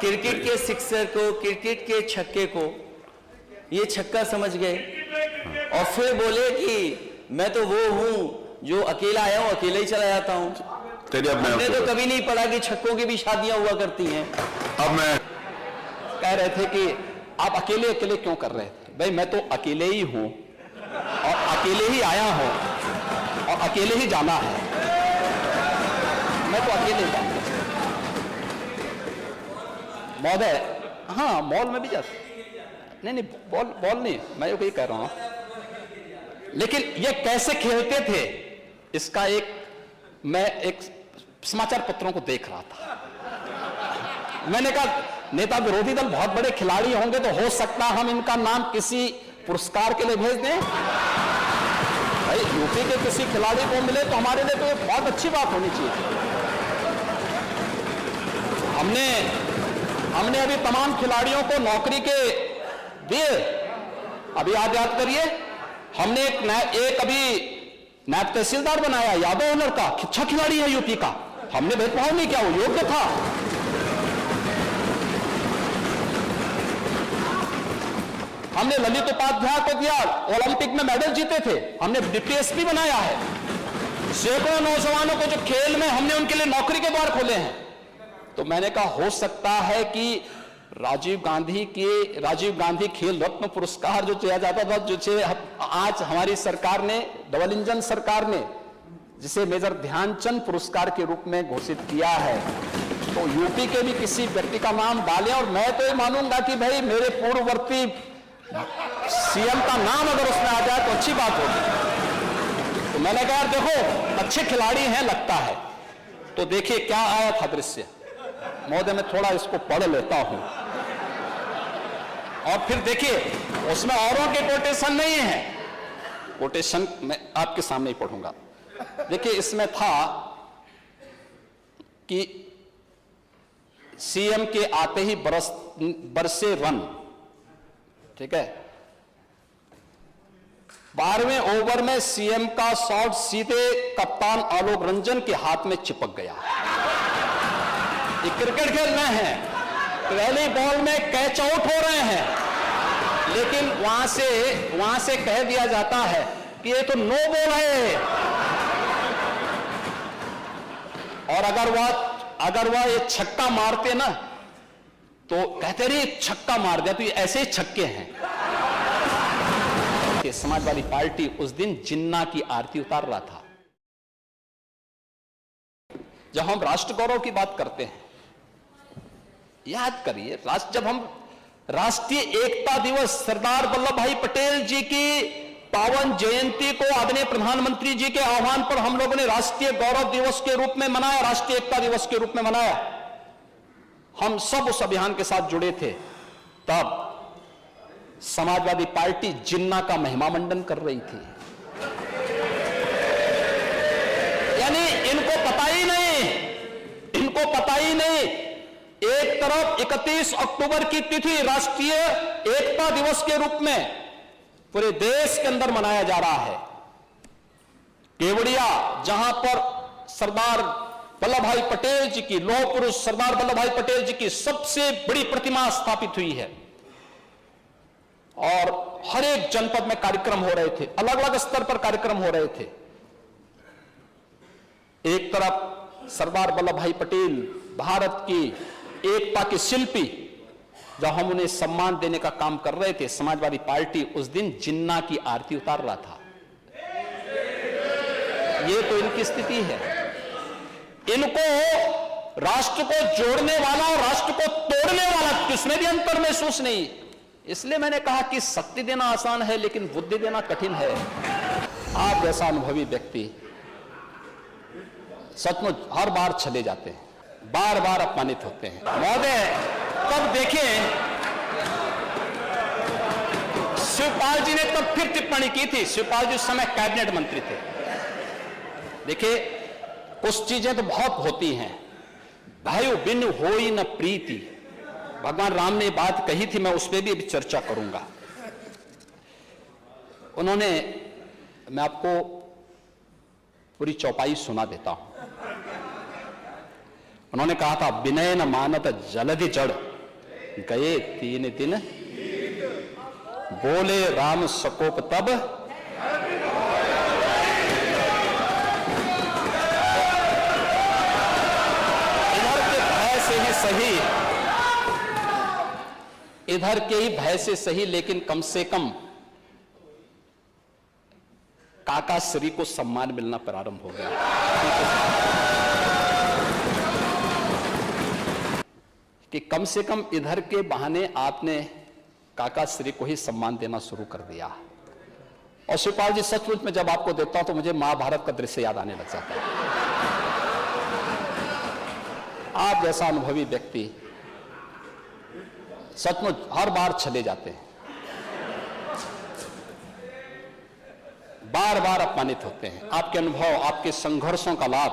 Cricket के sixer को, cricket के छक्के को ये छक्का समझ गए और फिर बोले कि मैं तो वो हूं जो अकेला आया हूं, अकेला ही चला जाता हूं। हमने तो कभी नहीं पढ़ा कि छक्कों की भी शादियां हुआ करती हैं। अब मैं कह रहे थे कि आप अकेले अकेले क्यों कर रहे थे? भाई मैं तो अकेले ही हूं और अकेले ही आया हूं और अकेले ही जाना है। मैं तो अकेले जाऊंगा महोदय। हाँ, मॉल में भी जाता। नहीं, बॉल नहीं, मैं ये कह रहा हूं। लेकिन ये कैसे खेलते थे इसका मैं एक समाचार पत्रों को देख रहा था। मैंने कहा नेता विरोधी दल बहुत बड़े खिलाड़ी होंगे तो हो सकता हम इनका नाम किसी पुरस्कार के लिए भेज दें। भाई यूपी के किसी खिलाड़ी को मिले तो हमारे लिए तो ये बहुत अच्छी बात होनी चाहिए। हमने अभी तमाम खिलाड़ियों को नौकरी के दिए। अभी याद करिए, हमने एक अभी नायब तहसीलदार बनाया, यादव ओनर का, अच्छा खिलाड़ी है यूपी का। हमने भेदभाव नहीं किया, वो योग्य था। हमने ललित उपाध्याय को दिया, ओलंपिक में मेडल जीते थे। हमने डिप्टी एसपी बनाया है। सैकड़ों नौजवानों को जो खेल में हमने उनके लिए नौकरी के द्वार खोले हैं। तो मैंने कहा हो सकता है कि राजीव गांधी खेल रत्न पुरस्कार जो दिया जाता था, जो आज हमारी सरकार ने, डबल इंजन सरकार ने जिसे मेजर ध्यानचंद पुरस्कार के रूप में घोषित किया है, तो यूपी के भी किसी व्यक्ति का नाम डालें। और मैं तो ये मानूंगा कि भाई मेरे पूर्ववर्ती सीएम का नाम अगर उसमें आ जाए तो अच्छी बात होगी। तो मैंने कहा देखो अच्छे खिलाड़ी हैं लगता है। तो देखिए क्या आया था दृश्य। महोदय मैं थोड़ा इसको पढ़ लेता हूं और फिर देखिए उसमें औरों के कोटेशन नहीं है। कोटेशन मैं आपके सामने ही पढ़ूंगा। देखिए इसमें था कि सीएम के आते ही बरसे रन, ठीक है। 12वें ओवर में सीएम का शॉट सीधे कप्तान आलोक रंजन के हाथ में चिपक गया। ये क्रिकेट खेल रहे हैं, पहली बॉल में कैच आउट हो रहे हैं, लेकिन वहां से कह दिया जाता है कि ये तो नो बॉल है। और अगर वह ये छक्का मारते ना तो कहते रहे छक्का मार दिया, तो ये ऐसे ही छक्के हैं। समाजवादी पार्टी उस दिन जिन्ना की आरती उतार रहा था। जब हम राष्ट्र गौरव की बात करते हैं, याद करिए जब हम राष्ट्रीय एकता दिवस, सरदार वल्लभ भाई पटेल जी की पावन जयंती को आदरणीय प्रधानमंत्री जी के आह्वान पर हम लोगों ने राष्ट्रीय गौरव दिवस के रूप में मनाया, राष्ट्रीय एकता दिवस के रूप में मनाया। हम सब उस अभियान के साथ जुड़े थे। तब समाजवादी पार्टी जिन्ना का महिमा मंडन कर रही थी। यानी इनको पता ही नहीं। एक तरफ 31 अक्टूबर की तिथि राष्ट्रीय एकता दिवस के रूप में पूरे देश के अंदर मनाया जा रहा है। केवड़िया, जहां पर सरदार वल्लभ भाई पटेल जी की, लौह पुरुष सरदार वल्लभ भाई पटेल जी की सबसे बड़ी प्रतिमा स्थापित हुई है, और हर एक जनपद में कार्यक्रम हो रहे थे, अलग अलग स्तर पर कार्यक्रम हो रहे थे। एक तरफ सरदार वल्लभ भाई पटेल भारत की एकता के शिल्पी, जब हम उन्हें सम्मान देने का काम कर रहे थे, समाजवादी पार्टी उस दिन जिन्ना की आरती उतार रहा था। ये तो इनकी स्थिति है। इनको राष्ट्र को जोड़ने वाला और राष्ट्र को तोड़ने वाला किसमें भी अंतर महसूस नहीं। इसलिए मैंने कहा कि शक्ति देना आसान है लेकिन बुद्धि देना कठिन है। आप जैसा अनुभवी व्यक्ति सचमुच हर बार चले जाते हैं, बार बार अपमानित होते हैं। महोदय तब देखिए शिवपाल जी ने तब फिर टिप्पणी की थी। शिवपाल जी उस समय कैबिनेट मंत्री थे। देखिए कुछ चीजें तो बहुत होती हैं। भाइयों बिन होई न प्रीति, भगवान राम ने बात कही थी, मैं उस पर भी अभी चर्चा करूंगा। उन्होंने, मैं आपको पूरी चौपाई सुना देता हूं। उन्होंने कहा था विनय न मानत जलधि जड़, गए 3 दिन, बोले राम सकोप तब, इधर के ही भय से सही, लेकिन कम से कम काका श्री को सम्मान मिलना प्रारंभ हो गया कि कम से कम इधर के बहाने आपने काका श्री को ही सम्मान देना शुरू कर दिया। और शिवपाल जी, सचमुच में जब आपको देखता हूं तो मुझे महाभारत का दृश्य याद आने लग जाता है। आप जैसा अनुभवी व्यक्ति सचमुच हर बार चले जाते हैं, बार बार अपमानित होते हैं। आपके अनुभव, आपके संघर्षों का लाभ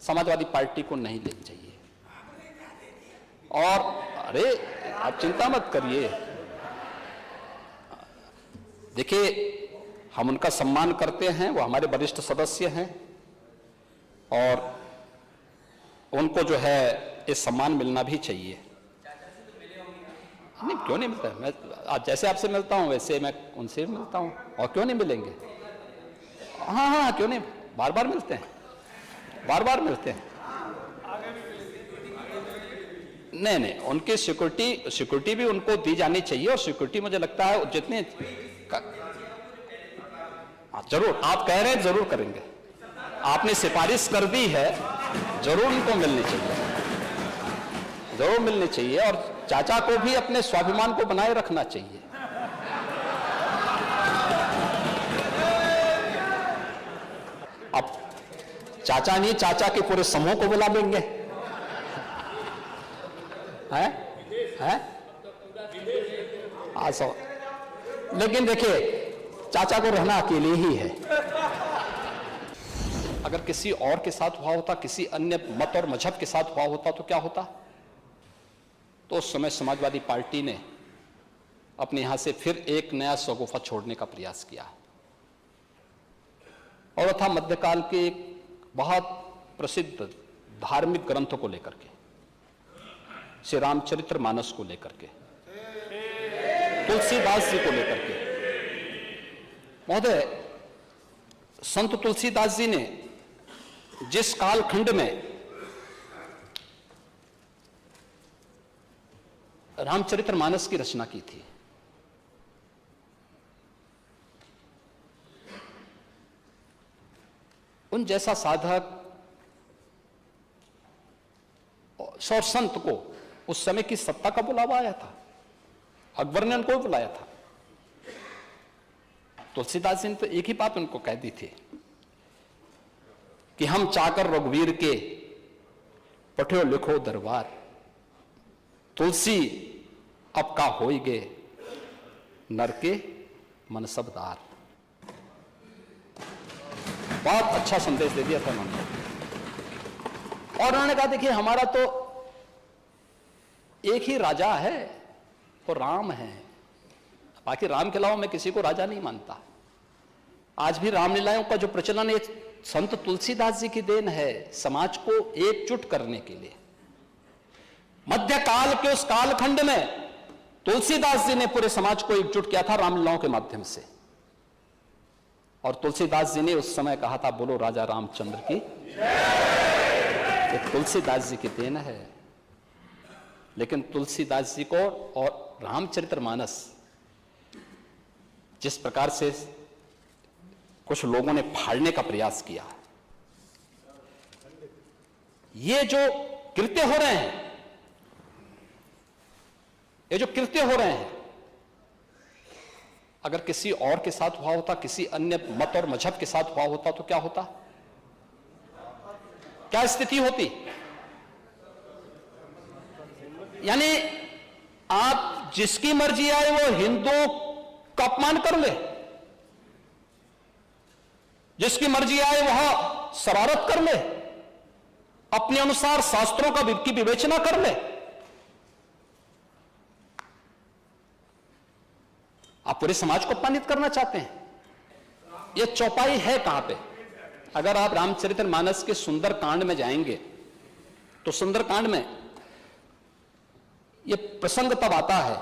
समाजवादी पार्टी को नहीं लेना चाहिए। और अरे आप चिंता मत करिए, देखिए हम उनका सम्मान करते हैं, वो हमारे वरिष्ठ सदस्य हैं और उनको जो है ये सम्मान मिलना भी चाहिए। नहीं, क्यों नहीं मिलता? मैं आज जैसे आपसे मिलता हूं वैसे मैं उनसे भी मिलता हूं, और क्यों नहीं मिलेंगे? हाँ, क्यों नहीं, बार बार मिलते हैं, बार बार मिलते हैं। नहीं, उनकी सिक्योरिटी भी उनको दी जानी चाहिए। और सिक्योरिटी मुझे लगता है जितने जरूर आप कह रहे हैं, जरूर करेंगे। आपने सिफारिश कर दी है, जरूर उनको मिलनी चाहिए, जरूर मिलनी चाहिए। और चाचा को भी अपने स्वाभिमान को बनाए रखना चाहिए। अब चाचा नहीं, चाचा के पूरे समूह को बुला लेंगे, हैं? लेकिन देखिए, चाचा को रहना अकेले ही है। अगर किसी और के साथ हुआ होता, किसी अन्य मत और मजहब के साथ हुआ होता तो क्या होता? तो उस समय समाजवादी पार्टी ने अपने यहां से फिर एक नया शगुफा छोड़ने का प्रयास किया। और वह था मध्यकाल के एक बहुत प्रसिद्ध धार्मिक ग्रंथ को लेकर के, श्री रामचरितमानस को लेकर के, तुलसीदास जी को लेकर के। महोदय, संत तुलसीदास जी ने जिस कालखंड में रामचरितमानस की रचना की थी, उन जैसा साधक और संत को उस समय की सत्ता का बुलावा आया था। अकबर ने उनको बुलाया था। तुलसीदास जी ने तो एक ही बात उनको कह दी थी कि हम चाकर रघुवीर के पठ्यो लिखो दरबार, तुलसी अब का होई गे नर के मन सबदार। बहुत अच्छा संदेश दे दिया था उन्होंने। और उन्होंने कहा, देखिए हमारा तो एक ही राजा है, वो राम है, बाकी राम के अलावा मैं किसी को राजा नहीं मानता। आज भी रामलीलाओं का जो प्रचलन है, संत तुलसीदास जी की देन है, समाज को एकजुट करने के लिए। मध्यकाल के उस कालखंड में तुलसीदास जी ने पूरे समाज को एकजुट किया था रामलीलाओं के माध्यम से। और तुलसीदास जी ने उस समय कहा था, बोलो राजा रामचंद्र की। ये तुलसीदास जी की देन है। लेकिन तुलसीदास जी को और रामचरितमानस जिस प्रकार से कुछ लोगों ने फाड़ने का प्रयास किया, ये जो कृत्य हो रहे हैं, ये जो कृत्य हो रहे हैं, अगर किसी और के साथ हुआ होता, किसी अन्य मत और मजहब के साथ हुआ होता तो क्या होता? क्या स्थिति होती? यानी आप जिसकी मर्जी आए वो हिंदुओं का अपमान कर ले, जिसकी मर्जी आए वह शरारत कर ले, अपने अनुसार शास्त्रों की विवेचना कर ले। आप पूरे समाज को अपमानित करना चाहते हैं? यह चौपाई है कहां पे? अगर आप रामचरितमानस के सुंदर कांड में जाएंगे तो सुंदर कांड में ये प्रसंग तब आता है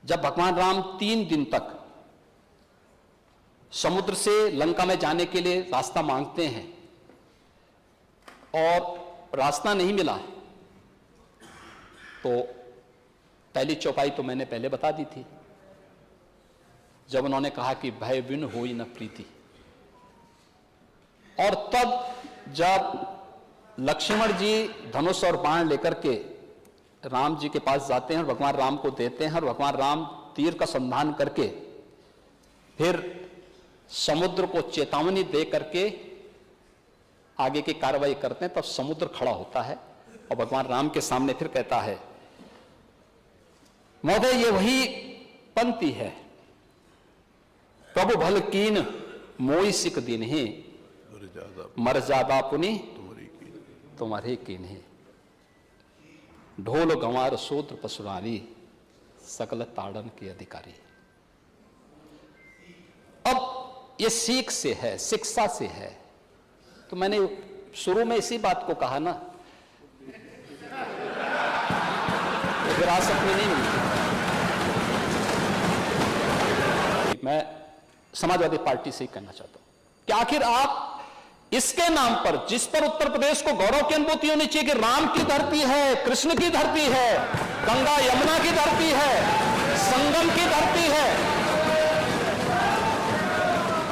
जब भगवान राम 3 दिन तक समुद्र से लंका में जाने के लिए रास्ता मांगते हैं और रास्ता नहीं मिला। तो पहली चौपाई तो मैंने पहले बता दी थी, जब उन्होंने कहा कि भय बिन होई न प्रीति। और तब जब लक्ष्मण जी धनुष और बाण लेकर के राम जी के पास जाते हैं और भगवान राम को देते हैं और भगवान राम तीर का संधान करके फिर समुद्र को चेतावनी दे करके आगे की कार्रवाई करते हैं, तब समुद्र खड़ा होता है और भगवान राम के सामने फिर कहता है, महोदय ये वही पंक्ति है, प्रभु भल कीन मोई सिक दिन ही मर्यादा पुनि तुम्हारे कीन है, ढोल गंवार सूत्र पशुरानी सकल ताड़न के अधिकारी। अब ये सीख से है, शिक्षा से है। तो मैंने शुरू में इसी बात को कहा ना, विरासत में नहीं मिलती। मैं समाजवादी पार्टी से ही कहना चाहता हूं कि आखिर आप इसके नाम पर, जिस पर उत्तर प्रदेश को गौरव की अनुभूति होनी चाहिए कि राम की धरती है, कृष्ण की धरती है, गंगा यमुना की धरती है, संगम की धरती है,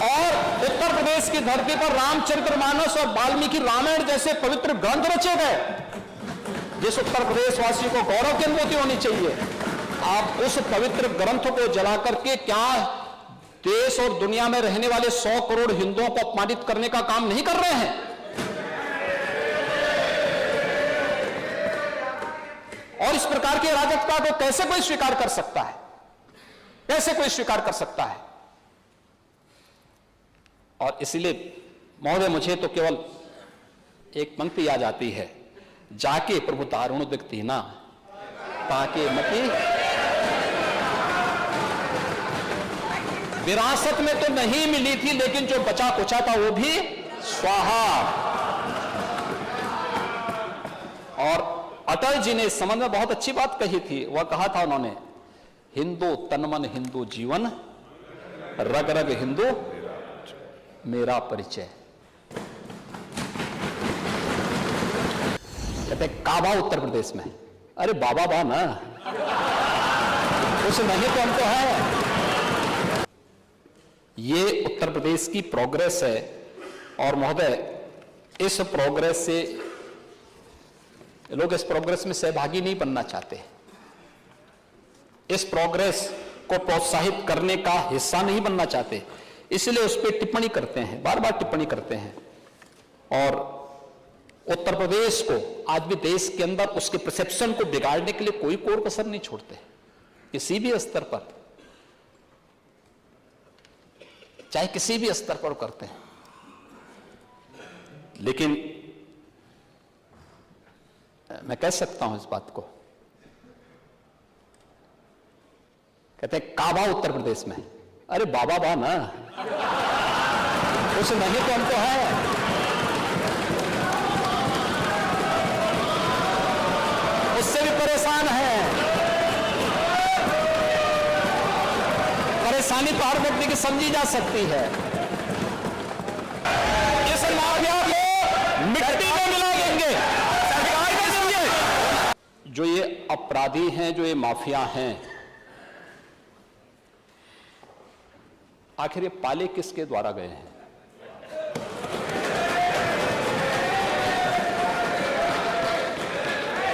और उत्तर प्रदेश की धरती पर रामचरितमानस और वाल्मीकि रामायण जैसे पवित्र ग्रंथ रचे गए, जिस उत्तर प्रदेश वासियों को गौरव की अनुभूति होनी चाहिए, आप उस पवित्र ग्रंथ को जला करके क्या देश और दुनिया में रहने वाले 100 करोड़ हिंदुओं को अपमानित करने का काम नहीं कर रहे हैं? और इस प्रकार की अराजकता को कैसे कोई स्वीकार कर सकता है? कैसे कोई स्वीकार कर सकता है? और इसलिए महोदय मुझे तो केवल एक पंक्ति याद आती है, जाके प्रभु दारुण दिखती ना ताके मती। विरासत में तो नहीं मिली थी, लेकिन जो बचा कुचा था वो भी स्वाहा। और अटल जी ने इस संबंध में बहुत अच्छी बात कही थी। वह कहा था उन्होंने, हिंदू तनमन हिंदू जीवन, रग रग हिंदू मेरा परिचय। कहते काबा उत्तर प्रदेश में, अरे बाबा बा ना, उस नहीं तो हमको है। ये उत्तर प्रदेश की प्रोग्रेस है। और महोदय इस प्रोग्रेस से लोग इस प्रोग्रेस में सहभागी नहीं बनना चाहते, इस प्रोग्रेस को प्रोत्साहित करने का हिस्सा नहीं बनना चाहते, इसलिए उस पर टिप्पणी करते हैं, बार बार टिप्पणी करते हैं। और उत्तर प्रदेश को आज भी देश के अंदर उसके परसेप्शन को बिगाड़ने के लिए कोई कोर कसर नहीं छोड़ते, किसी भी स्तर पर, चाहे किसी भी स्तर पर करते हैं। लेकिन मैं कह सकता हूं इस बात को, कहते हैं काबा उत्तर प्रदेश में, अरे बाबा बा ना, उस नहीं तो हमको है। उससे भी परेशान है। परेशानी तो हर व्यक्ति की समझी जा सकती है। इस माफिया को मिट्टी में मिला देंगे, सरकार को समझे। जो ये अपराधी हैं, जो ये माफिया हैं, आखिर ये पाले किसके द्वारा गए हैं?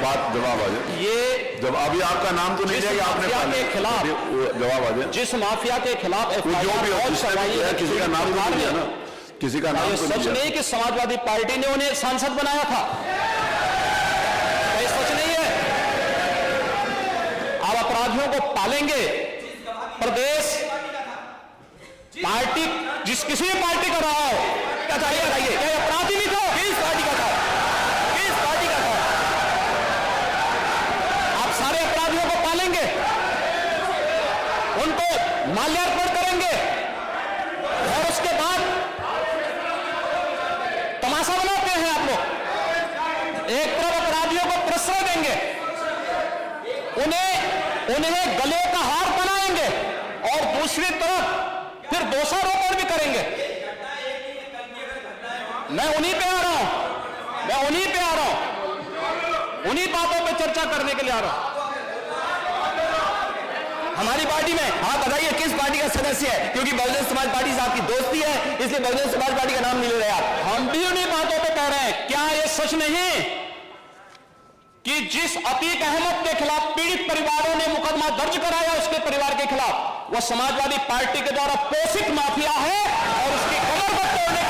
बात जवाब आ जाए। ये जब अभी आपका नाम तो नहीं जाएगा, आपने के खिलाफ जवाब आ जाए। जिस माफिया के खिलाफ किसी का नाम तो नहीं है ना, किसी का नाम तो सच नहीं कि समाजवादी पार्टी ने उन्हें सांसद बनाया था, सच नहीं है। आप अपराधियों को पालेंगे, प्रदेश पार्टी जिस किसी भी पार्टी का रहा हो, क्या चाहिए क्या अपराधी नहीं था, किस पार्टी का था, किस पार्टी का था, आप सारे अपराधियों को पालेंगे, उनको माल्यार्पण करेंगे और उसके बाद तमाशा बनाते हैं आप लोग। एक तरफ अपराधियों को प्रश्रय देंगे उन्हें गले का हार बनाएंगे और दूसरी तरफ फिर दोषारोपण भी करेंगे। मैं उन्हीं पे आ रहा हूं, मैं उन्हीं पे आ रहा हूं, उन्हीं बातों पे चर्चा करने के लिए आ रहा हूं। हमारी पार्टी में आप बताइए किस पार्टी का सदस्य है, क्योंकि बहुजन समाज पार्टी से आपकी दोस्ती है इसलिए बहुजन समाज पार्टी का नाम नहीं ले रहे आप। हम भी उन्हीं बातों पे कह रहे हैं। क्या यह सच नहीं कि जिस अतीक अहमद के खिलाफ पीड़ित परिवारों ने मुकदमा दर्ज कराया उसके परिवार के खिलाफ, वह समाजवादी पार्टी के द्वारा पोषित माफिया है और उसकी कमर को तोड़ने